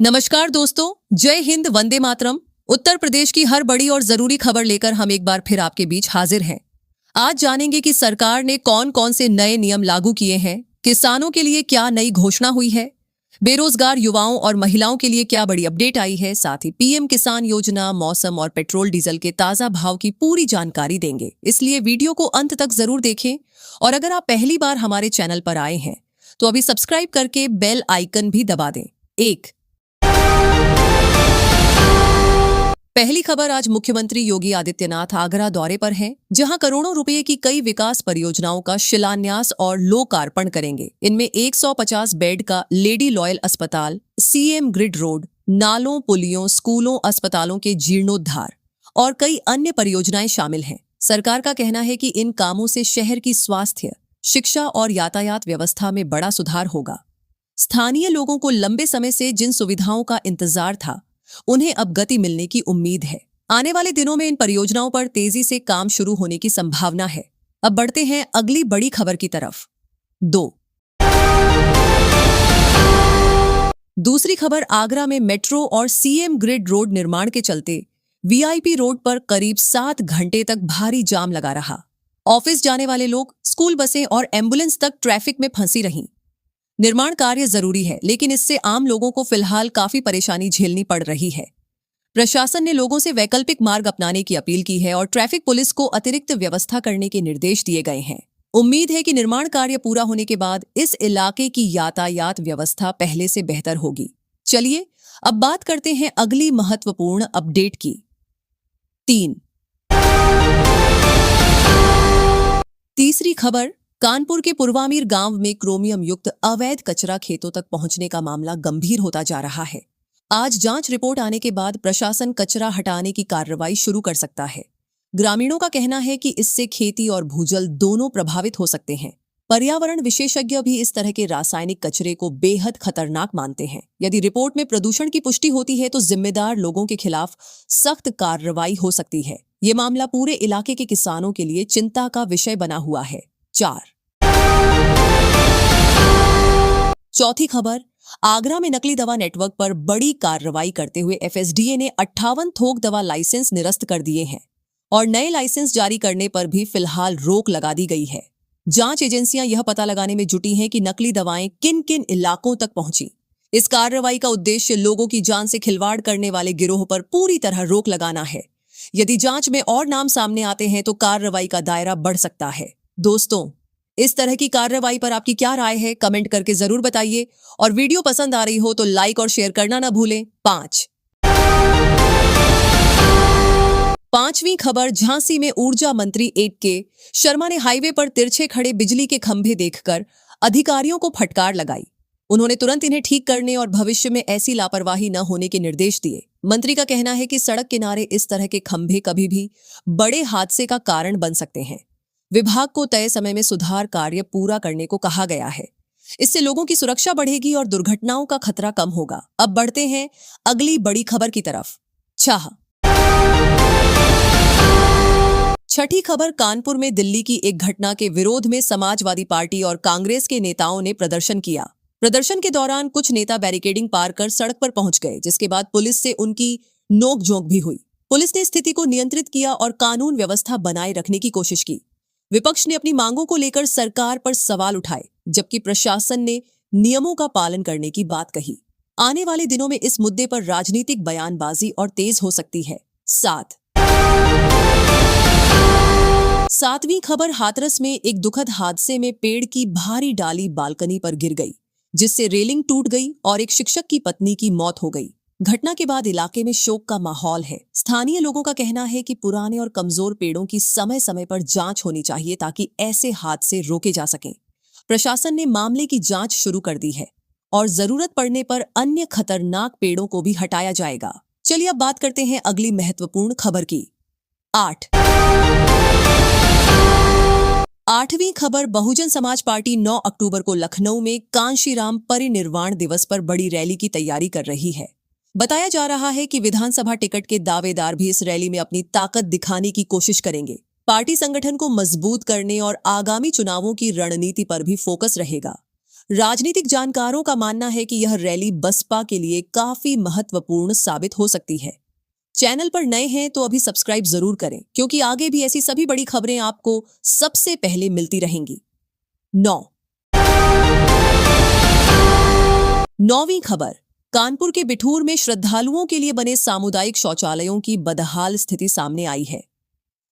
नमस्कार दोस्तों, जय हिंद, वंदे मातरम। उत्तर प्रदेश की हर बड़ी और जरूरी खबर लेकर हम एक बार फिर आपके बीच हाजिर हैं। आज जानेंगे कि सरकार ने कौन कौन से नए नियम लागू किए हैं, किसानों के लिए क्या नई घोषणा हुई है, बेरोजगार युवाओं और महिलाओं के लिए क्या बड़ी अपडेट आई है, साथ ही पीएम किसान योजना, मौसम और पेट्रोल डीजल के ताजा भाव की पूरी जानकारी देंगे। इसलिए वीडियो को अंत तक जरूर देखें और अगर आप पहली बार हमारे चैनल पर आए हैं तो अभी सब्सक्राइब करके बेल आइकन भी दबा दें। पहली खबर, आज मुख्यमंत्री योगी आदित्यनाथ आगरा दौरे पर हैं, जहां करोड़ों रुपए की कई विकास परियोजनाओं का शिलान्यास और लोकार्पण करेंगे। इनमें 150 बेड का लेडी लॉयल अस्पताल, सीएम ग्रिड रोड, नालों, पुलियों, स्कूलों, अस्पतालों के जीर्णोद्धार और कई अन्य परियोजनाएं शामिल हैं। सरकार का कहना है कि इन कामों से शहर की स्वास्थ्य, शिक्षा और यातायात व्यवस्था में बड़ा सुधार होगा। स्थानीय लोगों को लंबे समय से जिन सुविधाओं का इंतजार था, उन्हें अब गति मिलने की उम्मीद है। आने वाले दिनों में इन परियोजनाओं पर तेजी से काम शुरू होने की संभावना है। अब बढ़ते हैं अगली बड़ी खबर की तरफ। दूसरी खबर, आगरा में मेट्रो और सीएम ग्रिड रोड निर्माण के चलते वीआईपी रोड पर करीब 7 घंटे तक भारी जाम लगा रहा। ऑफिस जाने वाले लोग, स्कूल बसें और एम्बुलेंस तक ट्रैफिक में फंसी रहीं। निर्माण कार्य जरूरी है, लेकिन इससे आम लोगों को फिलहाल काफी परेशानी झेलनी पड़ रही है। प्रशासन ने लोगों से वैकल्पिक मार्ग अपनाने की अपील की है और ट्रैफिक पुलिस को अतिरिक्त व्यवस्था करने के निर्देश दिए गए हैं। उम्मीद है कि निर्माण कार्य पूरा होने के बाद इस इलाके की यातायात व्यवस्था पहले से बेहतर होगी। चलिए अब बात करते हैं अगली महत्वपूर्ण अपडेट की। तीसरी खबर, कानपुर के पूर्वामीर गांव में क्रोमियम युक्त अवैध कचरा खेतों तक पहुंचने का मामला गंभीर होता जा रहा है। आज जांच रिपोर्ट आने के बाद प्रशासन कचरा हटाने की कार्रवाई शुरू कर सकता है। ग्रामीणों का कहना है कि इससे खेती और भूजल दोनों प्रभावित हो सकते हैं। पर्यावरण विशेषज्ञ भी इस तरह के रासायनिक कचरे को बेहद खतरनाक मानते हैं। यदि रिपोर्ट में प्रदूषण की पुष्टि होती है तो जिम्मेदार लोगों के खिलाफ सख्त कार्रवाई हो सकती है। ये मामला पूरे इलाके के किसानों के लिए चिंता का विषय बना हुआ है। चौथी खबर, आगरा में नकली दवा नेटवर्क पर बड़ी कार्रवाई करते हुए एफएसडीए ने 58 थोक दवा लाइसेंस निरस्त कर दिए हैं और नए लाइसेंस जारी करने पर भी फिलहाल रोक लगा दी गई है। जांच एजेंसियां यह पता लगाने में जुटी हैं कि नकली दवाएं किन किन इलाकों तक पहुंची। इस कार्रवाई का उद्देश्य लोगों की जान से खिलवाड़ करने वाले गिरोह पर पूरी तरह रोक लगाना है। यदि जांच में और नाम सामने आते हैं तो कार्रवाई का दायरा बढ़ सकता है। दोस्तों, इस तरह की कार्रवाई पर आपकी क्या राय है, कमेंट करके जरूर बताइए और वीडियो पसंद आ रही हो तो लाइक और शेयर करना ना भूलें। पांचवी खबर, झांसी में ऊर्जा मंत्री के शर्मा ने हाईवे पर तिरछे खड़े बिजली के खंभे देखकर अधिकारियों को फटकार लगाई। उन्होंने तुरंत इन्हें ठीक करने और भविष्य में ऐसी लापरवाही न होने के निर्देश दिए। मंत्री का कहना है कि सड़क किनारे इस तरह के खंभे कभी भी बड़े हादसे का कारण बन सकते हैं। विभाग को तय समय में सुधार कार्य पूरा करने को कहा गया है। इससे लोगों की सुरक्षा बढ़ेगी और दुर्घटनाओं का खतरा कम होगा। अब बढ़ते हैं अगली बड़ी खबर की तरफ। छठी खबर, कानपुर में दिल्ली की एक घटना के विरोध में समाजवादी पार्टी और कांग्रेस के नेताओं ने प्रदर्शन किया। प्रदर्शन के दौरान कुछ नेता बैरिकेडिंग पार कर सड़क पर पहुंच गए, जिसके बाद पुलिस से उनकी नोकझोंक भी हुई। पुलिस ने स्थिति को नियंत्रित किया और कानून व्यवस्था बनाए रखने की कोशिश की। विपक्ष ने अपनी मांगों को लेकर सरकार पर सवाल उठाए, जबकि प्रशासन ने नियमों का पालन करने की बात कही। आने वाले दिनों में इस मुद्दे पर राजनीतिक बयानबाजी और तेज हो सकती है। सातवीं खबर, हाथरस में एक दुखद हादसे में पेड़ की भारी डाली बालकनी पर गिर गई, जिससे रेलिंग टूट गई और एक शिक्षक की पत्नी की मौत हो गई। घटना के बाद इलाके में शोक का माहौल है। स्थानीय लोगों का कहना है कि पुराने और कमजोर पेड़ों की समय समय पर जांच होनी चाहिए ताकि ऐसे हादसे रोके जा सकें। प्रशासन ने मामले की जांच शुरू कर दी है और जरूरत पड़ने पर अन्य खतरनाक पेड़ों को भी हटाया जाएगा। चलिए अब बात करते हैं अगली महत्वपूर्ण खबर की। आठवीं खबर, बहुजन समाज पार्टी 9 अक्टूबर को लखनऊ में कांशीराम परिनिर्वाण दिवस पर बड़ी रैली की तैयारी कर रही है। बताया जा रहा है कि विधानसभा टिकट के दावेदार भी इस रैली में अपनी ताकत दिखाने की कोशिश करेंगे। पार्टी संगठन को मजबूत करने और आगामी चुनावों की रणनीति पर भी फोकस रहेगा। राजनीतिक जानकारों का मानना है कि यह रैली बसपा के लिए काफी महत्वपूर्ण साबित हो सकती है। चैनल पर नए हैं तो अभी सब्सक्राइब जरूर करें, क्योंकि आगे भी ऐसी सभी बड़ी खबरें आपको सबसे पहले मिलती रहेंगी। 9। नौवीं खबर। कानपुर के बिठूर में श्रद्धालुओं के लिए बने सामुदायिक शौचालयों की बदहाल स्थिति सामने आई है।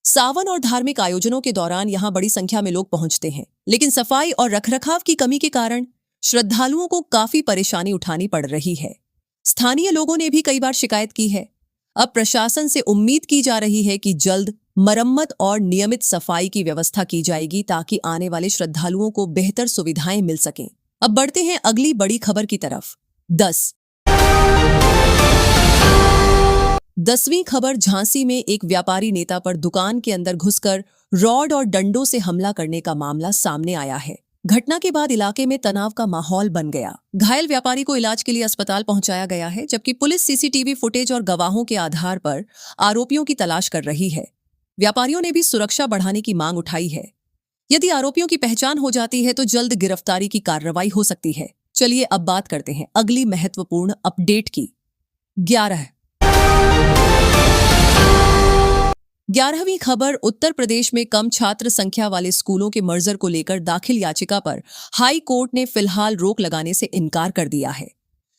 सावन और धार्मिक आयोजनों के दौरान यहां बड़ी संख्या में लोग पहुंचते हैं, लेकिन सफाई और रखरखाव की कमी के कारण श्रद्धालुओं को काफी परेशानी उठानी पड़ रही है। स्थानीय लोगों ने भी कई बार शिकायत की है। अब प्रशासन से उम्मीद की जा रही है कि जल्द मरम्मत और नियमित सफाई की व्यवस्था की जाएगी, ताकि आने वाले श्रद्धालुओं को बेहतर सुविधाएं मिल सकें। अब बढ़ते हैं अगली बड़ी खबर की तरफ। 10वीं खबर। झांसी में एक व्यापारी नेता पर दुकान के अंदर घुसकर रॉड और डंडों से हमला करने का मामला सामने आया है। घटना के बाद इलाके में तनाव का माहौल बन गया। घायल व्यापारी को इलाज के लिए अस्पताल पहुंचाया गया है, जबकि पुलिस सीसीटीवी फुटेज और गवाहों के आधार पर आरोपियों की तलाश कर रही है। व्यापारियों ने भी सुरक्षा बढ़ाने की मांग उठाई है। यदि आरोपियों की पहचान हो जाती है तो जल्द गिरफ्तारी की कार्रवाई हो सकती है। चलिए अब बात करते हैं अगली महत्वपूर्ण अपडेट की। 11वीं खबर। उत्तर प्रदेश में कम छात्र संख्या वाले स्कूलों के मर्जर को लेकर दाखिल याचिका पर हाई कोर्ट ने फिलहाल रोक लगाने से इनकार कर दिया है।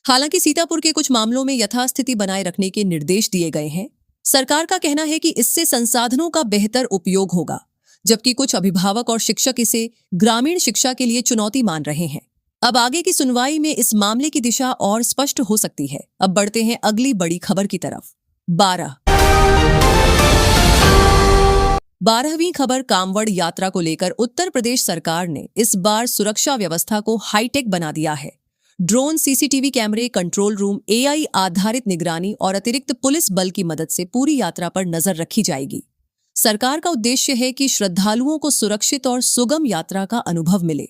हालांकि सीतापुर के कुछ मामलों में यथास्थिति बनाए रखने के निर्देश दिए गए हैं। सरकार का कहना है कि इससे संसाधनों का बेहतर उपयोग होगा, जबकि कुछ अभिभावक और शिक्षक इसे ग्रामीण शिक्षा के लिए चुनौती मान रहे हैं। अब आगे की सुनवाई में इस मामले की दिशा और स्पष्ट हो सकती है। अब बढ़ते हैं अगली बड़ी खबर की तरफ। 12वीं खबर। कांवड़ यात्रा को लेकर उत्तर प्रदेश सरकार ने इस बार सुरक्षा व्यवस्था को हाईटेक बना दिया है। ड्रोन, सीसीटीवी कैमरे, कंट्रोल रूम, एआई आधारित निगरानी और अतिरिक्त पुलिस बल की मदद से पूरी यात्रा पर नजर रखी जाएगी। सरकार का उद्देश्य है कि श्रद्धालुओं को सुरक्षित और सुगम यात्रा का अनुभव मिले।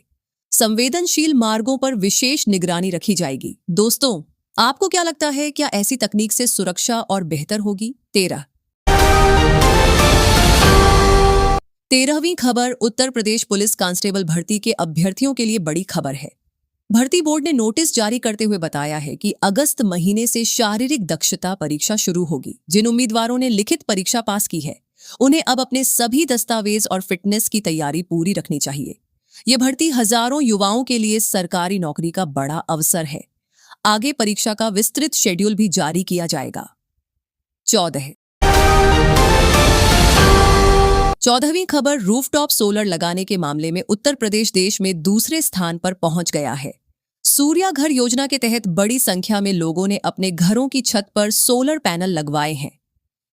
संवेदनशील मार्गों पर विशेष निगरानी रखी जाएगी। दोस्तों, आपको क्या लगता है, क्या ऐसी तकनीक से सुरक्षा और बेहतर होगी? 13वीं खबर। उत्तर प्रदेश पुलिस कांस्टेबल भर्ती के अभ्यर्थियों के लिए बड़ी खबर है। भर्ती बोर्ड ने नोटिस जारी करते हुए बताया है कि अगस्त महीने से शारीरिक दक्षता परीक्षा शुरू होगी। जिन उम्मीदवारों ने लिखित परीक्षा पास की है, उन्हें अब अपने सभी दस्तावेज और फिटनेस की तैयारी पूरी रखनी चाहिए। यह भर्ती हजारों युवाओं के लिए सरकारी नौकरी का बड़ा अवसर है। आगे परीक्षा का विस्तृत शेड्यूल भी जारी किया जाएगा। 14वीं खबर। रूफटॉप सोलर लगाने के मामले में उत्तर प्रदेश देश में दूसरे स्थान पर पहुंच गया है। सूर्या घर योजना के तहत बड़ी संख्या में लोगों ने अपने घरों की छत पर सोलर पैनल लगवाए हैं।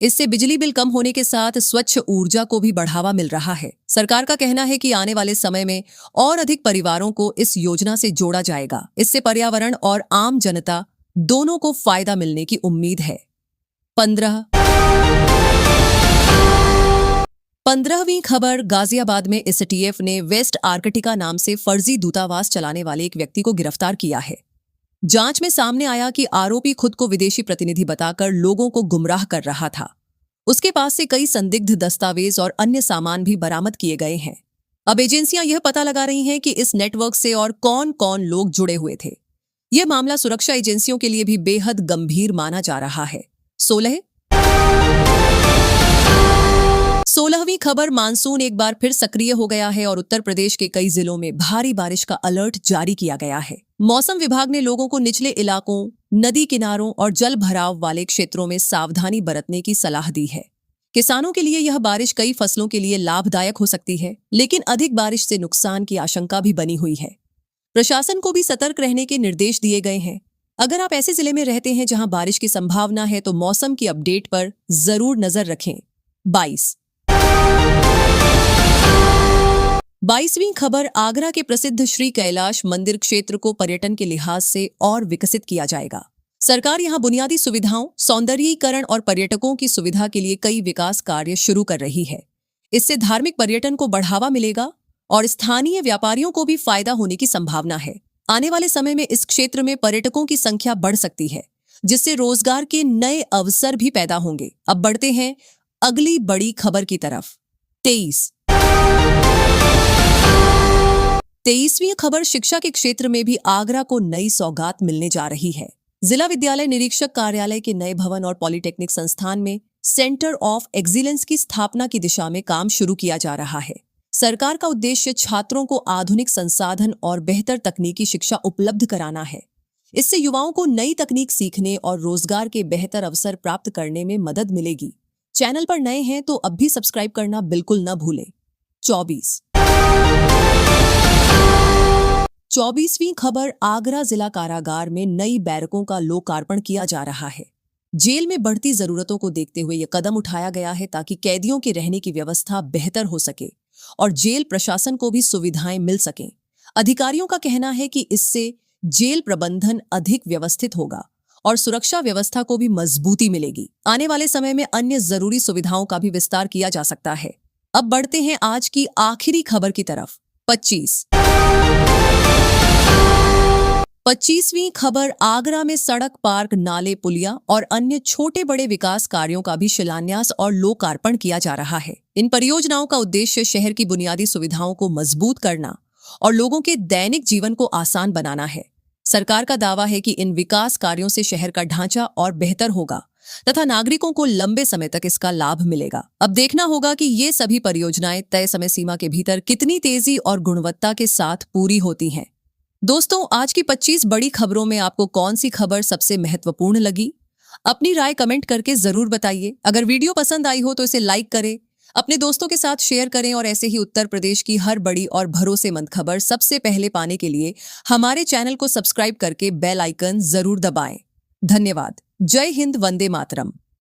इससे बिजली बिल कम होने के साथ स्वच्छ ऊर्जा को भी बढ़ावा मिल रहा है। सरकार का कहना है कि आने वाले समय में और अधिक परिवारों को इस योजना से जोड़ा जाएगा। इससे पर्यावरण और आम जनता दोनों को फायदा मिलने की उम्मीद है। 15वीं खबर। गाजियाबाद में एसटीएफ ने वेस्ट आर्कटिका नाम से फर्जी दूतावास चलाने वाले एक व्यक्ति को गिरफ्तार किया है। जांच में सामने आया कि आरोपी खुद को विदेशी प्रतिनिधि बताकर लोगों को गुमराह कर रहा था। उसके पास से कई संदिग्ध दस्तावेज और अन्य सामान भी बरामद किए गए हैं। अब एजेंसियां यह पता लगा रही हैं कि इस नेटवर्क से और कौन कौन लोग जुड़े हुए थे। यह मामला सुरक्षा एजेंसियों के लिए भी बेहद गंभीर माना जा रहा है। 16वीं खबर। मानसून एक बार फिर सक्रिय हो गया है और उत्तर प्रदेश के कई जिलों में भारी बारिश का अलर्ट जारी किया गया है। मौसम विभाग ने लोगों को निचले इलाकों, नदी किनारों और जल भराव वाले क्षेत्रों में सावधानी बरतने की सलाह दी है। किसानों के लिए यह बारिश कई फसलों के लिए लाभदायक हो सकती है, लेकिन अधिक बारिश से नुकसान की आशंका भी बनी हुई है। प्रशासन को भी सतर्क रहने के निर्देश दिए गए हैं। अगर आप ऐसे जिले में रहते हैं जहां बारिश की संभावना है तो मौसम की अपडेट पर जरूर नजर रखें। 22वीं खबर। आगरा के प्रसिद्ध श्री कैलाश मंदिर क्षेत्र को पर्यटन के लिहाज से और विकसित किया जाएगा। सरकार यहां बुनियादी सुविधाओं, सौंदर्यीकरण और पर्यटकों की सुविधा के लिए कई विकास कार्य शुरू कर रही है। इससे धार्मिक पर्यटन को बढ़ावा मिलेगा और स्थानीय व्यापारियों को भी फायदा होने की संभावना है। आने वाले समय में इस क्षेत्र में पर्यटकों की संख्या बढ़ सकती है, जिससे रोजगार के नए अवसर भी पैदा होंगे। अब बढ़ते हैं अगली बड़ी खबर की तरफ। 23वीं खबर शिक्षा के क्षेत्र में भी आगरा को नई सौगात मिलने जा रही है। जिला विद्यालय निरीक्षक कार्यालय के नए भवन और पॉलिटेक्निक संस्थान में सेंटर ऑफ एक्सीलेंस की स्थापना की दिशा में काम शुरू किया जा रहा है। सरकार का उद्देश्य छात्रों को आधुनिक संसाधन और बेहतर तकनीकी शिक्षा उपलब्ध कराना है। इससे युवाओं को नई तकनीक सीखने और रोजगार के बेहतर अवसर प्राप्त करने में मदद मिलेगी। चैनल पर नए हैं तो अब भी सब्सक्राइब करना बिल्कुल न भूलें। 24वीं खबर आगरा जिला कारागार में नई बैरकों का लोकार्पण किया जा रहा है। जेल में बढ़ती जरूरतों को देखते हुए यह कदम उठाया गया है ताकि कैदियों के रहने की व्यवस्था बेहतर हो सके और जेल प्रशासन को भी सुविधाएं मिल सकें। अधिकारियों का कहना है कि इससे जेल प्रबंधन अधिक व्यवस्थित होगा और सुरक्षा व्यवस्था को भी मजबूती मिलेगी। आने वाले समय में अन्य जरूरी सुविधाओं का भी विस्तार किया जा सकता है। अब बढ़ते हैं आज की आखिरी खबर की तरफ। 25वीं खबर आगरा में सड़क, पार्क, नाले, पुलिया और अन्य छोटे बड़े विकास कार्यों का भी शिलान्यास और लोकार्पण किया जा रहा है। इन परियोजनाओं का उद्देश्य शहर की बुनियादी सुविधाओं को मजबूत करना और लोगों के दैनिक जीवन को आसान बनाना है। सरकार का दावा है कि इन विकास कार्यों से शहर का ढांचा और बेहतर होगा तथा नागरिकों को लंबे समय तक इसका लाभ मिलेगा। अब देखना होगा कि ये सभी परियोजनाएं तय समय सीमा के भीतर कितनी तेजी और गुणवत्ता के साथ पूरी होती हैं। दोस्तों, आज की 25 बड़ी खबरों में आपको कौन सी खबर सबसे महत्वपूर्ण लगी? अपनी राय कमेंट करके जरूर बताइए। अगर वीडियो पसंद आई हो तो इसे लाइक करें, अपने दोस्तों के साथ शेयर करें और ऐसे ही उत्तर प्रदेश की हर बड़ी और भरोसेमंद खबर सबसे पहले पाने के लिए हमारे चैनल को सब्सक्राइब करके बेल आइकन जरूर दबाएं। धन्यवाद। जय हिंद, वंदे मातरम।